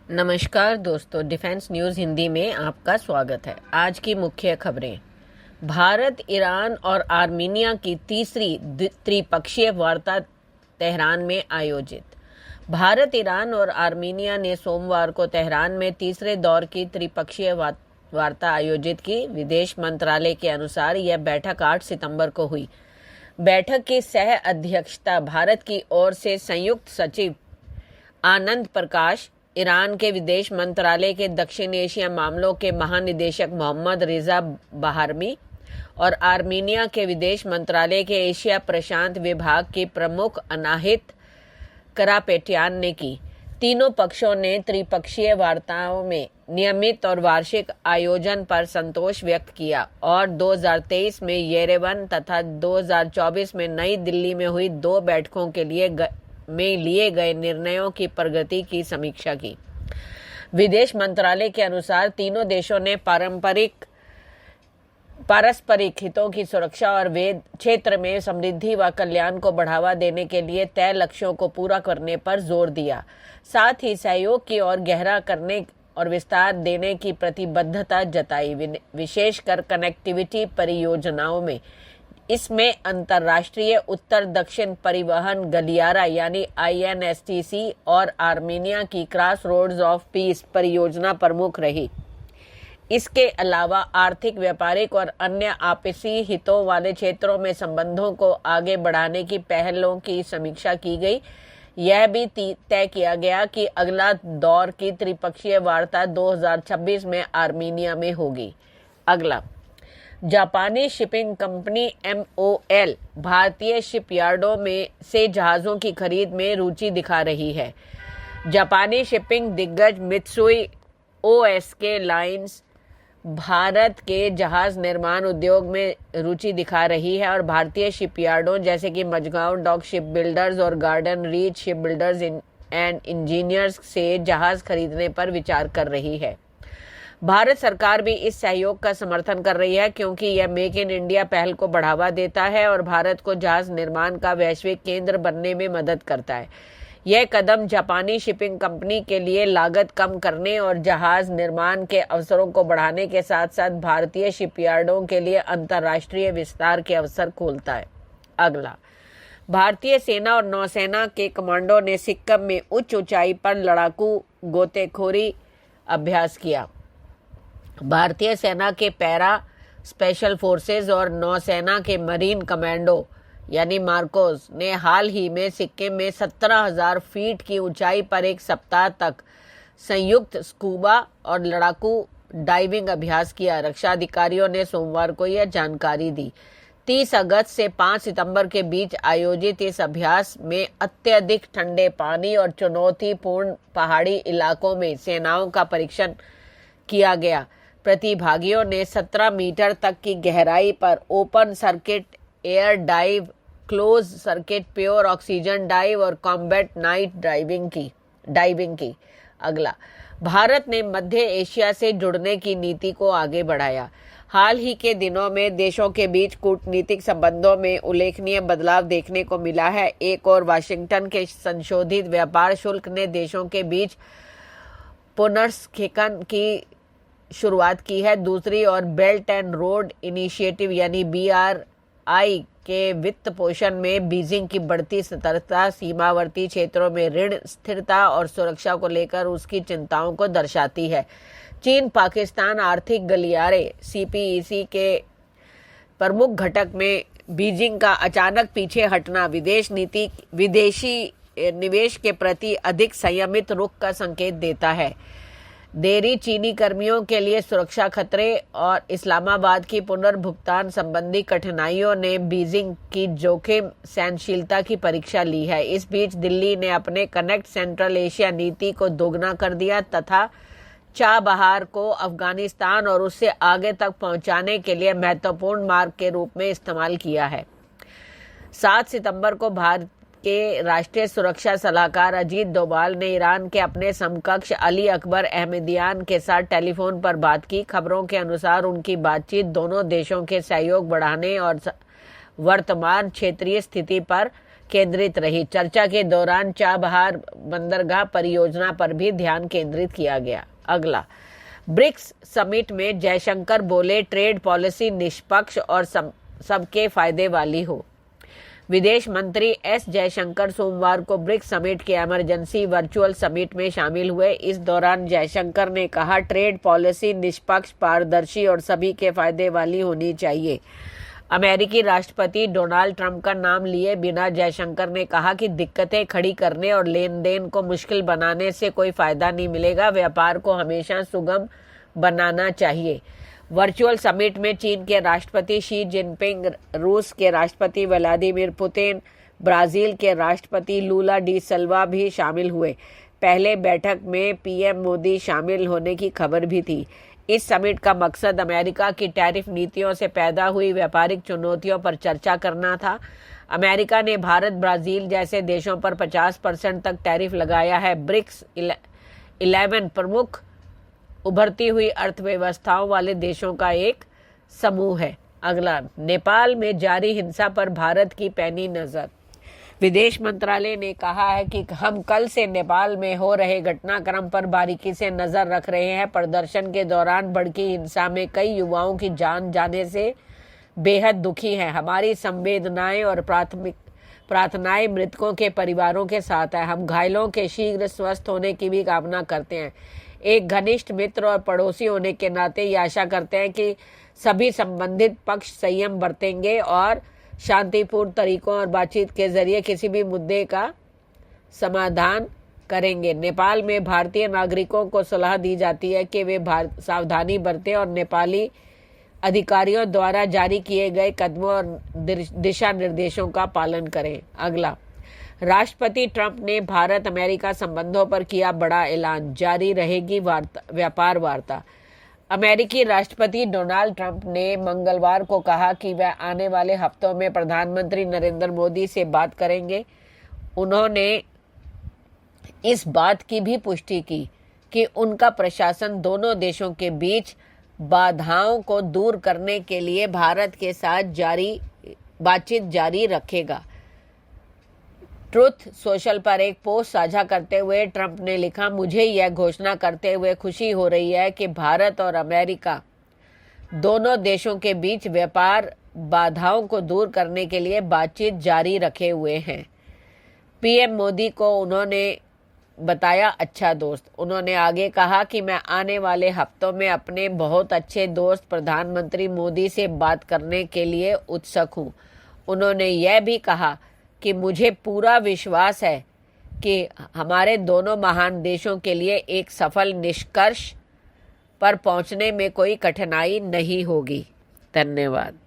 नमस्कार दोस्तों, defence news Hindi में आपका स्वागत है। आज की मुख्य खबरें। भारत, ईरान और आर्मीनिया की तीसरी त्रिपक्षीय वार्ता तेहरान में आयोजित। भारत, ईरान और आर्मीनिया ने सोमवार को तेहरान में तीसरे दौर की त्रिपक्षीय वार्ता आयोजित की। विदेश मंत्रालय के अनुसार यह बैठक 8 सितंबर को हुई। बैठक की सह अध्यक्षता भारत की ओर से संयुक्त सचिव आनंद प्रकाश, ईरान के विदेश मंत्रालय के दक्षिण एशिया मामलों के महानिदेशक मोहम्मद रिजा बहारमी और आर्मीनिया के विदेश मंत्रालय के एशिया प्रशांत विभाग के प्रमुख अनाहित करापेट्यान ने की। तीनों पक्षों ने त्रिपक्षीय वार्ताओं में नियमित और वार्षिक आयोजन पर संतोष व्यक्त किया और 2023 में येरेवन तथा 2024 में नई दिल्ली में हुई 2 बैठकों के लिए लिए गए निर्णयों की प्रगति की समीक्षा की। विदेश मंत्रालय के अनुसार तीनों देशों ने पारस्परिक हितों की सुरक्षा और क्षेत्र में समृद्धि व कल्याण को बढ़ावा देने के लिए तय लक्ष्यों को पूरा करने पर जोर दिया। साथ ही सहयोग की ओर गहरा करने और विस्तार देने की प्रतिबद्धता जताई। विशेषकर कनेक्टिविटी परियोजनाओं में इसमें अंतर्राष्ट्रीय उत्तर दक्षिण परिवहन गलियारा यानी INSTC और आर्मीनिया की क्रॉस रोड्स ऑफ पीस परियोजना प्रमुख रही। इसके अलावा आर्थिक, व्यापारिक और अन्य आपसी हितों वाले क्षेत्रों में संबंधों को आगे बढ़ाने की पहलों की समीक्षा की गई। यह भी तय किया गया कि अगला दौर की त्रिपक्षीय वार्ता 2026 में आर्मीनिया में होगी। अगला, जापानी शिपिंग कंपनी MOL भारतीय शिपयार्डों में से जहाज़ों की खरीद में रुचि दिखा रही है। जापानी शिपिंग दिग्गज मित्सुई OSK लाइन्स भारत के जहाज निर्माण उद्योग में रुचि दिखा रही है और भारतीय शिपयार्डों जैसे कि मझगांव डॉक शिप बिल्डर्स और garden reach ship builders and engineers से जहाज खरीदने पर विचार कर रही है। भारत सरकार भी इस सहयोग का समर्थन कर रही है क्योंकि यह मेक इन इंडिया पहल को बढ़ावा देता है और भारत को जहाज निर्माण का वैश्विक केंद्र बनने में मदद करता है। यह कदम जापानी शिपिंग कंपनी के लिए लागत कम करने और जहाज निर्माण के अवसरों को बढ़ाने के साथ साथ भारतीय शिपयार्डों के लिए अंतर्राष्ट्रीय विस्तार के अवसर खोलता है। अगला, भारतीय सेना और नौसेना के कमांडो ने सिक्किम में उच्च ऊंचाई पर लड़ाकू गोतेखोरी अभ्यास किया। भारतीय सेना के पैरा स्पेशल फोर्सेस और नौसेना के मरीन कमांडो यानी मार्कोस ने हाल ही में सिक्किम में 17,000 फीट की ऊंचाई पर एक सप्ताह तक संयुक्त स्कूबा और लड़ाकू डाइविंग अभ्यास किया। रक्षा अधिकारियों ने सोमवार को यह जानकारी दी। 30 अगस्त से 5 सितंबर के बीच आयोजित इस अभ्यास में अत्यधिक ठंडे पानी और चुनौतीपूर्ण पहाड़ी इलाकों में सेनाओं का परीक्षण किया गया। प्रतिभागियों ने 17 मीटर तक की गहराई पर open circuit air dive, close circuit pure oxygen dive और कॉम्बैट नाइट डाइविंग की। अगला, भारत ने मध्य एशिया से जुड़ने की नीति को आगे बढ़ाया। हाल ही के दिनों में देशों के बीच कूटनीतिक संबंधों में उल्लेखनीय बदलाव देखने को मिला है। एक और वाशिंगटन के संशोधित व्यापार शुल्क ने देशों के बीच पुनर्स्थापन की शुरुआत की है। दूसरी ओर बेल्ट एंड रोड इनिशिएटिव यानी BRI के वित्त पोषण में बीजिंग की बढ़ती सतर्कता सीमावर्ती क्षेत्रों में ऋण स्थिरता और सुरक्षा को लेकर उसकी चिंताओं को दर्शाती है। चीन पाकिस्तान आर्थिक गलियारे CPEC के प्रमुख घटक में बीजिंग का अचानक पीछे हटना विदेशी निवेश के प्रति अधिक संयमित रुख का संकेत देता है। देरी, चीनी कर्मियों के लिए सुरक्षा खतरे और इस्लामाबाद की पुनर्भुगतान संबंधी कठिनाइयों ने बीजिंग की जोखिम सहनशीलता की परीक्षा ली है। इस बीच दिल्ली ने अपने कनेक्ट सेंट्रल एशिया नीति को दोगुना कर दिया तथा चाबहार को अफगानिस्तान और उससे आगे तक पहुंचाने के लिए महत्वपूर्ण मार्ग के रूप में इस्तेमाल किया है। 7 सितंबर को भारत के राष्ट्रीय सुरक्षा सलाहकार अजीत डोभाल ने ईरान के अपने समकक्ष अली अकबर अहमदियान के साथ टेलीफोन पर बात की। खबरों के अनुसार उनकी बातचीत दोनों देशों के सहयोग बढ़ाने और वर्तमान क्षेत्रीय स्थिति पर केंद्रित रही। चर्चा के दौरान चाबहार बंदरगाह परियोजना पर भी ध्यान केंद्रित किया गया। अगला, ब्रिक्स समिट में जयशंकर बोले ट्रेड पॉलिसी निष्पक्ष और सबके फायदे वाली हो। विदेश मंत्री एस जयशंकर सोमवार को ब्रिक्स समिट के इमरजेंसी वर्चुअल समिट में शामिल हुए। इस दौरान जयशंकर ने कहा, ट्रेड पॉलिसी निष्पक्ष, पारदर्शी और सभी के फायदे वाली होनी चाहिए। अमेरिकी राष्ट्रपति डोनाल्ड ट्रंप का नाम लिए बिना जयशंकर ने कहा कि दिक्कतें खड़ी करने और लेन देन को मुश्किल बनाने से कोई फायदा नहीं मिलेगा। व्यापार को हमेशा सुगम बनाना चाहिए। वर्चुअल समिट में चीन के राष्ट्रपति शी जिनपिंग, रूस के राष्ट्रपति व्लादिमीर पुतिन, ब्राजील के राष्ट्रपति लूला डी सिल्वा भी शामिल हुए। पहले बैठक में पीएम मोदी शामिल होने की खबर भी थी। इस समिट का मकसद अमेरिका की टैरिफ नीतियों से पैदा हुई व्यापारिक चुनौतियों पर चर्चा करना था। अमेरिका ने भारत, ब्राजील जैसे देशों पर 50% तक टैरिफ लगाया है। ब्रिक्स 11 प्रमुख उभरती हुई अर्थव्यवस्थाओं वाले देशों का एक समूह है। अगला, नेपाल में जारी हिंसा पर भारत की पैनी नजर। विदेश मंत्रालय ने कहा है कि हम कल से नेपाल में हो रहे घटनाक्रम पर बारीकी से नजर रख रहे हैं। प्रदर्शन के दौरान भड़की हिंसा में कई युवाओं की जान जाने से बेहद दुखी हैं। हमारी संवेदनाएं और प्रार्थनाएं मृतकों के परिवारों के साथ है। हम घायलों के शीघ्र स्वस्थ होने की भी कामना करते हैं। एक घनिष्ठ मित्र और पड़ोसी होने के नाते ये आशा करते हैं कि सभी संबंधित पक्ष संयम बरतेंगे और शांतिपूर्ण तरीकों और बातचीत के जरिए किसी भी मुद्दे का समाधान करेंगे। नेपाल में भारतीय नागरिकों को सलाह दी जाती है कि वे सावधानी बरतें और नेपाली अधिकारियों द्वारा जारी किए गए कदमों और दिशा निर्देशों का पालन करें। अगला, राष्ट्रपति ट्रंप ने भारत अमेरिका संबंधों पर किया बड़ा ऐलान, जारी रहेगी व्यापार वार्ता। अमेरिकी राष्ट्रपति डोनाल्ड ट्रंप ने मंगलवार को कहा कि वह आने वाले हफ्तों में प्रधानमंत्री नरेंद्र मोदी से बात करेंगे। उन्होंने इस बात की भी पुष्टि की कि उनका प्रशासन दोनों देशों के बीच बाधाओं को दूर करने के लिए भारत के साथ बातचीत जारी रखेगा। ट्रुथ सोशल पर एक पोस्ट साझा करते हुए ट्रंप ने लिखा, मुझे यह घोषणा करते हुए खुशी हो रही है कि भारत और अमेरिका दोनों देशों के बीच व्यापार बाधाओं को दूर करने के लिए बातचीत जारी रखे हुए हैं। पीएम मोदी को उन्होंने बताया अच्छा दोस्त। उन्होंने आगे कहा कि मैं आने वाले हफ्तों में अपने बहुत अच्छे दोस्त प्रधानमंत्री मोदी से बात करने के लिए उत्सुक हूं। उन्होंने यह भी कहा कि मुझे पूरा विश्वास है कि हमारे दोनों महान देशों के लिए एक सफल निष्कर्ष पर पहुंचने में कोई कठिनाई नहीं होगी। धन्यवाद।